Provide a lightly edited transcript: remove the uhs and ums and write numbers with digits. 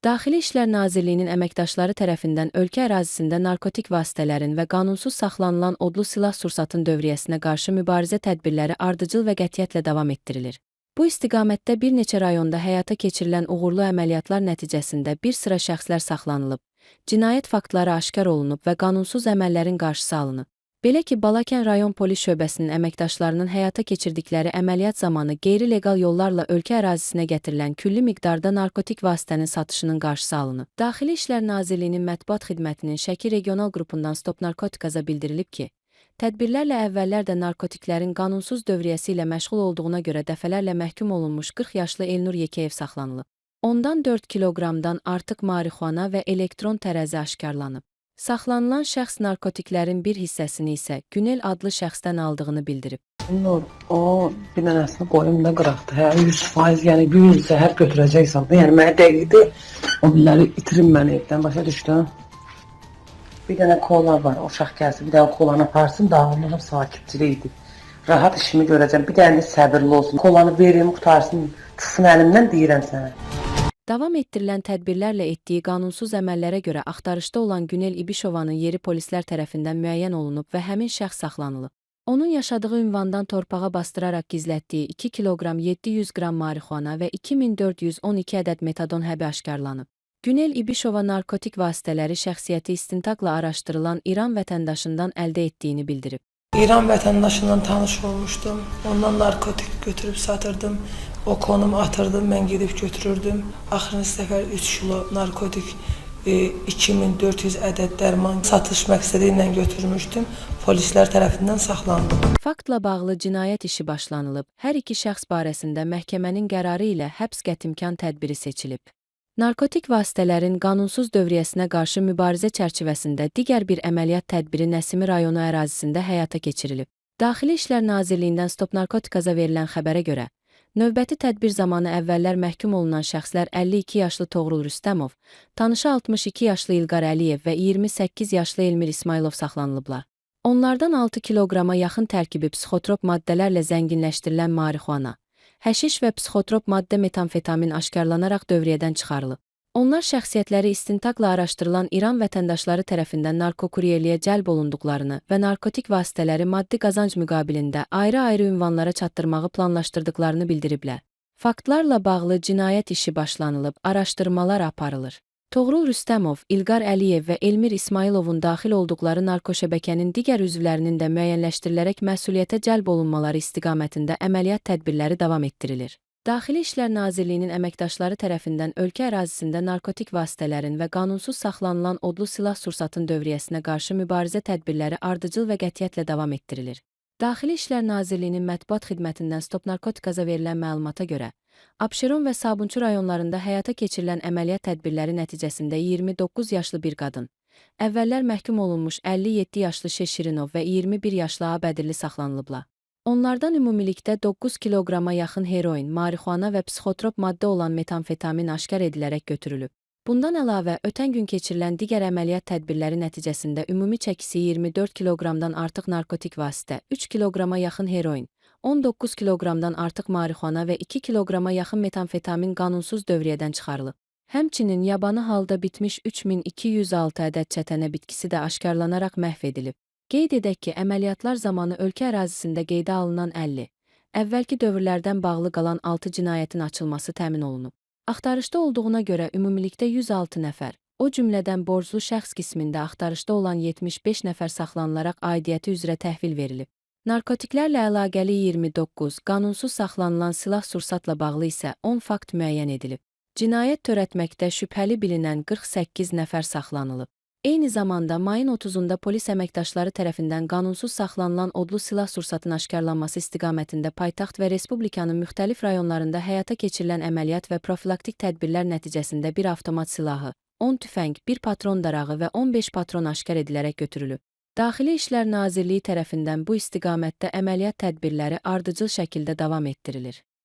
Daxili İşlər Nazirliyinin əməkdaşları tərəfindən ölkə ərazisində narkotik vasitələrin və qanunsuz saxlanılan odlu silah-sursatın dövriyyəsinə qarşı mübarizə tədbirləri ardıcıl və qətiyyətlə davam etdirilir. Bu istiqamətdə bir neçə rayonda həyata keçirilən uğurlu əməliyyatlar nəticəsində bir sıra şəxslər saxlanılıb, cinayət faktları aşkar olunub və qanunsuz əməllərin qarşısı alınıb. Belə ki, Balakən rayon polis şöbəsinin əməkdaşlarının həyata keçirdikləri əməliyyat zamanı qeyri-legal yollarla ölkə ərazisinə gətirilən külli miqdarda narkotik vasitənin satışının qarşısı alınıb. Daxili İşlər Nazirliyinin mətbuat xidmətinin Şəki regional qrupundan Stop Narkotikaza bildirilib ki, tədbirlərlə əvvəllər də narkotiklərin qanunsuz dövriyyəsi ilə məşğul olduğuna görə dəfələrlə məhkum olunmuş 40 yaşlı Elnur Yekəyev saxlanılıb. Ondan 4 kiloqramdan artıq marixuana və elektron tərəzi aşkarlanıb. Saxlanılan şəxs narkotiklərin bir hissəsini isə Günel adlı şəxsdən aldığını bildirib. Nur, o bir dənəsini qoyum da qıraqdı. Hə, 100%, yəni 100 zəhər götürəcəksən də. Yəni mənə dəqiqdir, o billəri itirim mən evdən, başa düşdün? Bir dənə kola var, o uşaq gəlsin, bir dənə kolanı aparsın, dağılmışım sakitçilikdir. Rahat işimi görəcəm, bir dənə səbirli olsun. Kolanı verim, qutarsın, çıxsın əlimdən, deyirəm sənə. Davam etdirilən tədbirlərlə etdiyi qanunsuz əməllərə görə axtarışda olan Günel İbişovanın yeri polislər tərəfindən müəyyən olunub və həmin şəxs saxlanılıb. Onun yaşadığı ünvandan torpağa bastıraraq gizlətdiyi 2 kiloqram 700 qram marixuana və 2412 ədəd metadon həbi aşkarlanıb. Günel İbişova narkotik vasitələri şəxsiyyəti istintaqla araşdırılan İran vətəndaşından əldə etdiyini bildirib. İran vətəndaşından tanış olmuşdum. Ondan narkotik götürüb satırdım. O konumu atırdım, mən gedib götürürdüm. Axırıncı səfər 3 kilo narkotik, 2400 ədəd dərman satış məqsədi ilə götürmüşdüm. Polislər tərəfindən saxlandım. Faktla bağlı cinayət işi başlanılıb. Hər iki şəxs barəsində məhkəmənin qərarı ilə həbs qətimkan tədbiri seçilib. Narkotik vasitələrin qanunsuz dövriyyəsinə qarşı mübarizə çərçivəsində digər bir əməliyyat tədbiri Nəsimi rayonu ərazisində həyata keçirilib. Daxili İşlər Nazirliyindən Stop Narkotikaza verilən xəbərə görə, növbəti tədbir zamanı əvvəllər məhkum olunan şəxslər 52 yaşlı Toğrul Rüstəmov, tanışı 62 yaşlı İlqar Əliyev və 28 yaşlı Elmir İsmailov saxlanılıblar. Onlardan 6 kiloqrama yaxın tərkibi psixotrop maddələrlə zənginləşdirilən marixuana, həşiş və psixotrop maddə metamfetamin aşkarlanaraq dövriyyədən çıxarılıb. Onlar şəxsiyyətləri istintaqla araşdırılan İran vətəndaşları tərəfindən narkokuryerliyə cəlb olunduqlarını və narkotik vasitələri maddi qazanc müqabilində ayrı-ayrı ünvanlara çatdırmağı planlaşdırdıqlarını bildiriblər. Faktlarla bağlı cinayət işi başlanılıb, araşdırmalar aparılır. Toğrul Rüstəmov, İlqar Əliyev və Elmir İsmailovun daxil olduqları narkoşəbəkənin digər üzvlərinin də müəyyənləşdirilərək məsuliyyətə cəlb olunmaları istiqamətində əməliyyat tədbirləri davam etdirilir. Daxili İşlər Nazirliyinin əməkdaşları tərəfindən ölkə ərazisində narkotik vasitələrin və qanunsuz saxlanılan odlu silah-sursatın dövriyyəsinə qarşı mübarizə tədbirləri ardıcıl və qətiyyətlə davam etdirilir. Daxili İşlər Nazirliyinin mətbuat xidmətindən Stop Narkotikaza verilən məlumata görə, Abşeron və Sabunçu rayonlarında həyata keçirilən əməliyyat tədbirləri nəticəsində 29 yaşlı bir qadın, əvvəllər məhkum olunmuş 57 yaşlı Şeşirinov və 21 yaşlı Abədirli saxlanılıblar. Onlardan ümumilikdə 9 kiloqrama yaxın heroin, marixuana və psixotrop maddə olan metamfetamin aşkar edilərək götürülüb. Bundan əlavə, ötən gün keçirilən digər əməliyyat tədbirləri nəticəsində ümumi çəkisi 24 kiloqramdan artıq narkotik vasitə, 3 kiloqrama yaxın heroin, 19 kiloqramdan artıq marixuana və 2 kiloqrama yaxın metamfetamin qanunsuz dövriyyədən çıxarılıb. Həmçinin yabanı halda bitmiş 3206 ədəd çətənə bitkisi də aşkarlanaraq məhv edilib. Qeyd edək ki, əməliyyatlar zamanı ölkə ərazisində qeydə alınan 50, əvvəlki dövrlərdən bağlı qalan 6 cinayətin açılması təmin olunub. Axtarışda olduğuna görə ümumilikdə 106 nəfər, o cümlədən borclu şəxs qismində axtarışda olan 75 nəfər saxlanılaraq aidiyyəti üzrə təhvil verilib. Narkotiklərlə əlaqəli 29, qanunsuz saxlanılan silah-sursatla bağlı isə 10 fakt müəyyən edilib. Cinayət törətməkdə şübhəli bilinən 48 nəfər saxlanılıb. Eyni zamanda mayın 30-da polis əməkdaşları tərəfindən qanunsuz saxlanılan odlu silah-sursatın aşkarlanması istiqamətində paytaxt və respublikanın müxtəlif rayonlarında həyata keçirilən əməliyyat və profilaktik tədbirlər nəticəsində bir avtomat silahı, 10 tüfəng, 1 patron darağı və 15 patron aşkar edilərək götürülüb. Daxili İşlər Nazirliyi tərəfindən bu istiqamətdə əməliyyat tədbirləri ardıcıl şəkildə davam etdirilir.